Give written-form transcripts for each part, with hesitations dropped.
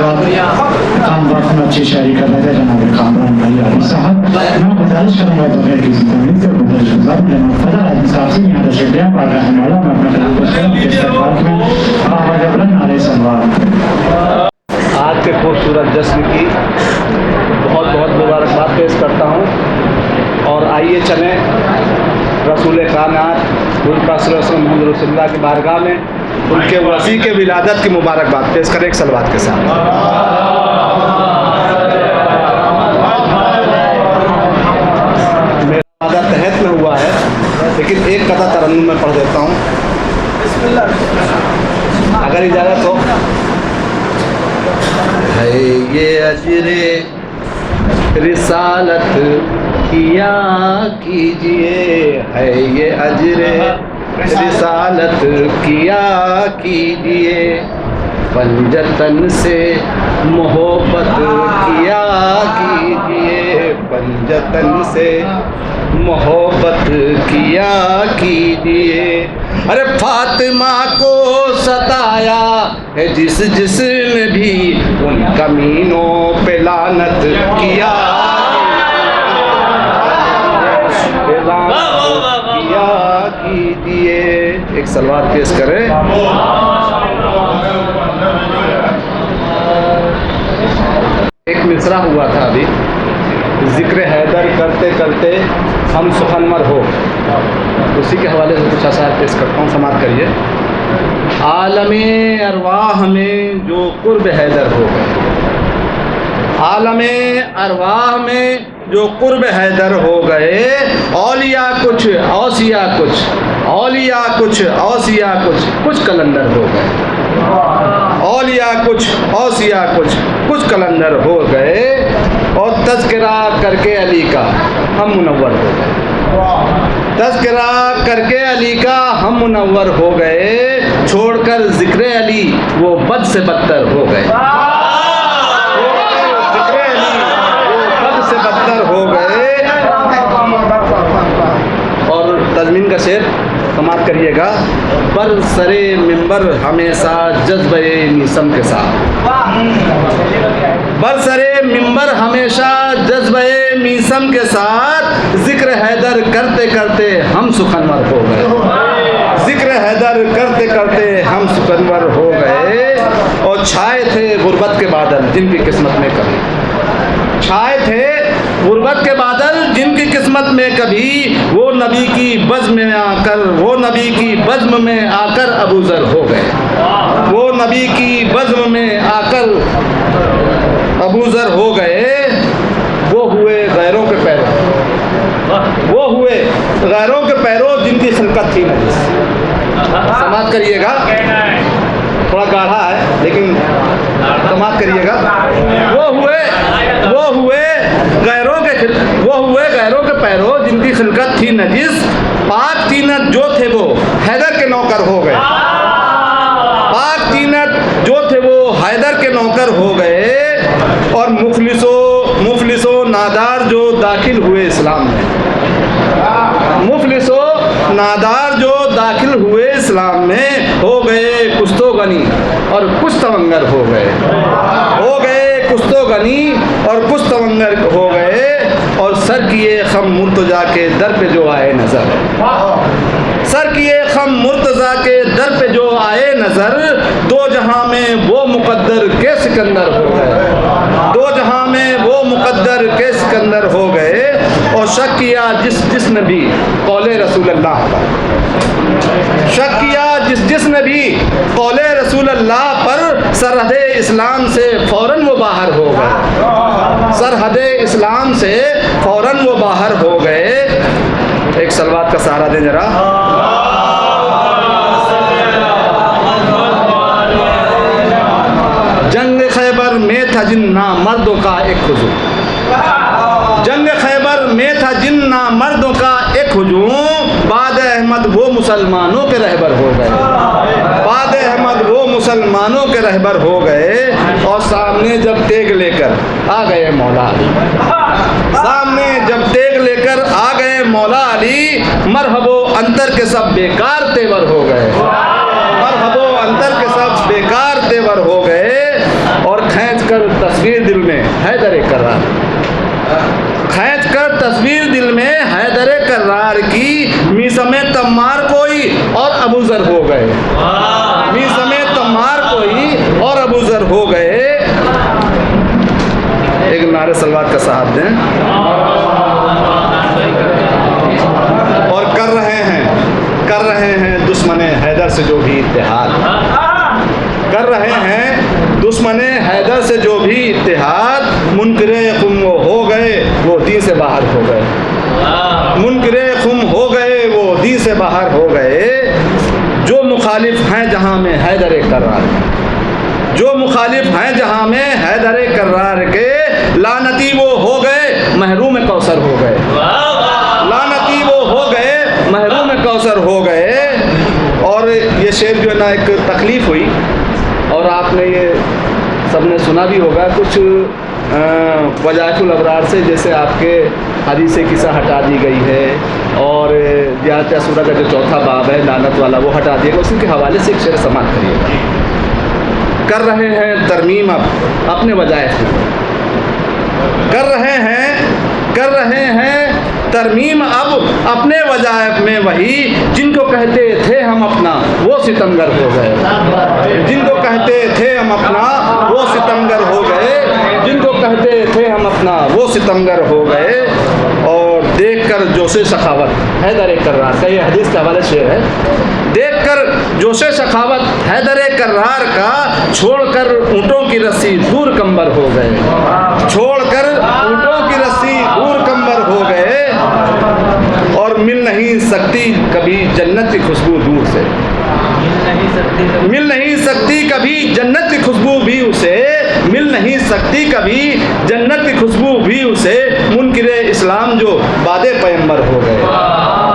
काम वक्त में अच्छी शायरी कर रहे थे जनाब कामरान भाई आली साहब। मैं गुजारिश करूँगा तो फिर किसी तमीज से गुजारिश जनाब फजल आदमी साहब से यहाँ तशरीफ लिया पा रहे हैं वाला मैं अपने कलाम को शुरू के इस्तेमाल में आवाज़ बुलंद नारे सलवार। आज के खूबसूरत जश्न की बहुत बहुत मुबारकबाद पेश करता हूँ और आइए चलें रसूल कायनात मोहम्मद रसूलुल्लाह की बारगाह में उनके वसी के विलादत की मुबारकबाद पेश करें एक सलवात के साथ। मेरा वादा तहत में हुआ है लेकिन एक कथा तरन्नुम में पढ़ देता हूँ अगर इजाज़त हो। है ये अजरे रिसालत किया कीजिए, है ये अजरे रिसालत किया कीजिए, पंजतन से मोहब्बत किया कीजिए, पंजतन से मोहब्बत किया कीजिए। अरे फातिमा को सताया है जिसने भी उन कमीनों पे लानत किया कीजिए। एक सलवार पेश करें। एक मिसरा हुआ था अभी, जिक्र हैदर करते करते हम सुखनवर हो, उसी के हवाले से कुछ अशार पेश करता हूँ, समाप्त करिए। आलमे अरवाह में जो कुर्ब हैदर हो गए, आलमे अरवाह में जो कुर्ब हैदर हो गए, औलिया कुछ औसिया कुछ, औलिया कुछ औसिया कुछ कलंदर हो गए, औलिया कुछ औसिया कुछ कलंदर हो गए, और तज़किरा करके अली का हम मुनव्वर हो गए, तज़किरा करके अली का हम मुनव्वर हो गए, छोड़कर ज़िक्र अली वो बद से बदतर हो गए, हो गए। और तज़मीन का शेर समाप्त करिएगा। पर सरे मिंबर हमेशा जज्बे नीसम के साथ, बरसरे मिंबर हमेशा जज्बे मीसम के साथ, जिक्र हैदर करते करते हम सुखनवर हो गए, जिक्र हैदर करते करते हम सुखनवर हो गए। और छाए थे गुर्बत के बादल जिनकी किस्मत में कभी, छाए थे गुर्बत के बादल जिनकी किस्मत में कभी, वो नबी की बज़्म में आकर, वो नबी की बज़्म में आकर अबूज़र हो गए, वो नबी की बज़्म में आकर अबूज़र हो गए। वो हुए गैरों के पैरों, वो हुए गैरों के पैरों जिनकी खिलकत थी नजीस। समाप्त करिएगा, थोड़ा गाढ़ा है लेकिन समाप्त करिएगा। वो हुए गैरों के पैरों जिनकी खिलकत थी नजीस, पाक तीनत जो थे वो हैदर के नौकर हो गए, पाक तीनत जो थे वो हैदर के नौकर हो गए। और मुफलिसो नादार जो दाखिल हुए इस्लाम में, मुफलिसो नादार जो दाखिल हुए इस्लाम में, हो गए कुस्तो गनी और कुछ तवंगर हो गए, हो गए कुस्तो गनी और कुछ तवंगर हो गए। और सर किए खम मुर्तजा के दर पे जो आए नज़र, सर किए खम मुर्तजा के दर पे जो आए नज़र, दो जहां में वो मुकद्दर के सिकंदर हो गए, दो जहां में वो मुकद्दर के सिकंदर हो गए। और शक किया जिसने भी कौले रसूलुल्लाह पर, शक किया जिसने भी कौले रसूलुल्लाह पर, सरहदे इस्लाम से फ़ौरन वो बाहर हो गए, सरहदे इस्लाम से फ़ौरन वो बाहर हो गए। एक सलवात का सहारा दें जरा। जंग खैबर में था जिन नामर्दों का एक हुजूम, जंग खैबर में था जिन नामर्दों का एक हुजूम, बाद अहमद वो मुसलमानों के रहबर हो गए, बाद अहमद वो मुसलमानों के रहबर हो गए। और सामने जब तेग लेकर आ गए मौला अली, सामने जब तेग लेकर आ गए मौला अली, मरहबो अंतर के सब बेकार तेवर हो गए, मरहबो अंतर के सब बेकार तेवर हो गए। और खैच कर तस्वीर दिल में हैदर कर्रार, खींच कर तस्वीर दिल में हैदर कर्रार की, मी समेत तम्मार कोई और अबूजर हो गए, मी समेत तम्मार कोई और अबूजर हो गए। एक नारे सलवात का साथ दें। और कर रहे हैं दुश्मने हैदर से जो भी इत्तेहाद, कर रहे हैं दुश्मने हैदर से जो भी इत्तेहाद, मुनकरे खुम वो हो गए वो दी से बाहर हो गए, मुनकरे खुम हो गए वो दी से बाहर हो गए। जो मुखालिफ हैं जहां में हैदर कर्रार, जो मुखालिफ हैं जहां में हैदर कर्रार के, लानती वो हो गए महरूम कौसर हो गए, लानती वो हो गए महरूम कौसर हो गए। और ये शेर जो है ना एक तकलीफ़ हुई, और आपने ये सबने सुना भी होगा कुछ वजाइफुल अबरार से, जैसे आपके हदीस किस्सा हटा दी गई है, और ज़ियारत सूरा का जो चौथा बाब है लानत वाला वो हटा दिया गया, उसी के हवाले से एक शेर समाप्त करिएगा। कर रहे हैं तरमीम अब अपने वजाइफ में, कर रहे हैं तरमीम अब अपने वजाइफ में, वही जिनको कहते थे हम अपना वो सितमगर हो गए, जिनको कहते थे हम अपना वो सितमगर हो गए, जिनको कहते थे हम अपना वो सितमगर हो गए। और देखकर जोशे सखावत हैदर कर्रार का, ये हदीस के हवाले शेर है, देखकर जोशे सखावत हैदर कर्रार का, छोड़कर ऊँटों की रस्सी दूर कंबर हो गए, छोड़कर ऊँटों की रस्सी दूर कंबर हो गए। और मिल नहीं सकती कभी जन्नत की खुशबू दूर से, मिल नहीं सकती कभी जन्नत की खुशबू भी उसे, मिल नहीं सकती कभी जन्नत की खुशबू भी उसे। मुनकिरे इस्लाम जो बादे पैगंबर हो गए,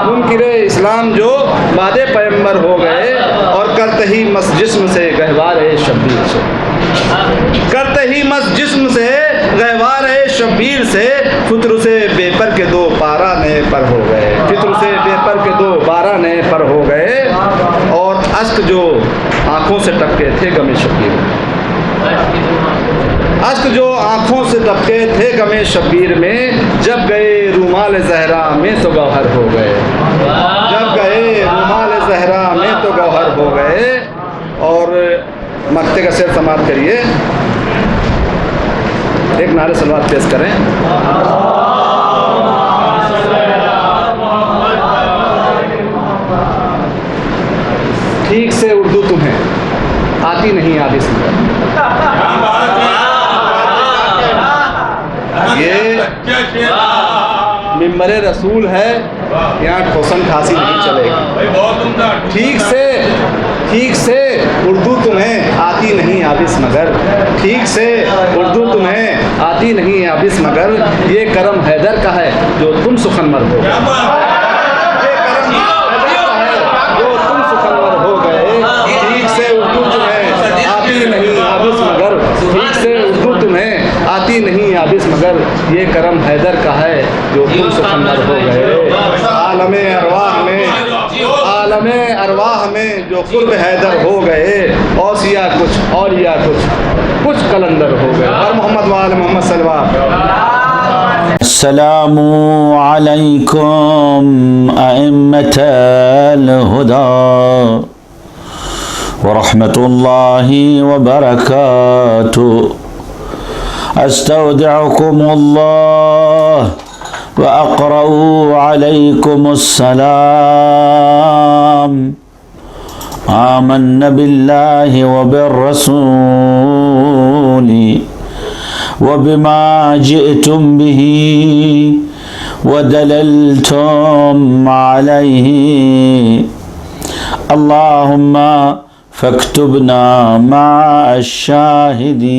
मुनकिरे इस्लाम जो बादे पैगंबर हो गए। और करते ही मस जिस्म से गहवार शब्बीर से, करते ही मस जिस्म से गहवार शब्बीर से, फित्र से बेपर के दो पारा नए पर हो गए, फित्र से बेपर के दो बारह नए पर हो गए। और अश्क जो आँखों से टपके थे गमे शब्बीर, अश्क जो आँखों से टपके थे गमे शब्बीर में, जब गए रुमाल ज़हरा में तो गौहर हो गए, जब गए रुमाल ज़हरा में तो गौहर हो गए। और मक्ते का शेर समाप्त करिए, एक नारे सलवात पेश करें। ठीक से उर्दू तुम्हें आती नहीं आदिश में, ये मिंबरे रसूल है, यहाँ ठोसन खांसी नहीं चलेगी। ठीक से उर्दू तुम्हें आती नहीं आबिस मगर, ठीक से उर्दू तुम्हें आती नहीं आबिस मगर, ये करम हैदर का है जो तुम सुखनवर हो, ये करम हैदर का है जो तुम सुखनवर हो गए। ठीक से उर्दू तुम्हें आती नहीं आबिस मगर, ठीक से उर्दू तुम्हें आती नहीं आबिस मगर, ये करम हैदर का है जो तुम सुखनवर हो गए। आलमे अरवाह में जो कुर्ब हैदर हो गए, औसिया कुछ और या कुछ कलंदर हो गए। और मोहम्मद वाले मोहम्मद सल्लल्लाहु अस्सलामु अलैकुम अइम्मतल हुदा व रहमतुल्लाहि व बरकातुहू। अस्तौदिउकुमुल्लाह व अक़रऊ अलैकुमुस्सलाम। आमन्ना बिल्लाहि व बिर्रसूली व बिमा जिअतुम बिही व दललतुम अलैहि। अल्लाहुम्मा फक्तुबना मअश शाहिदीन।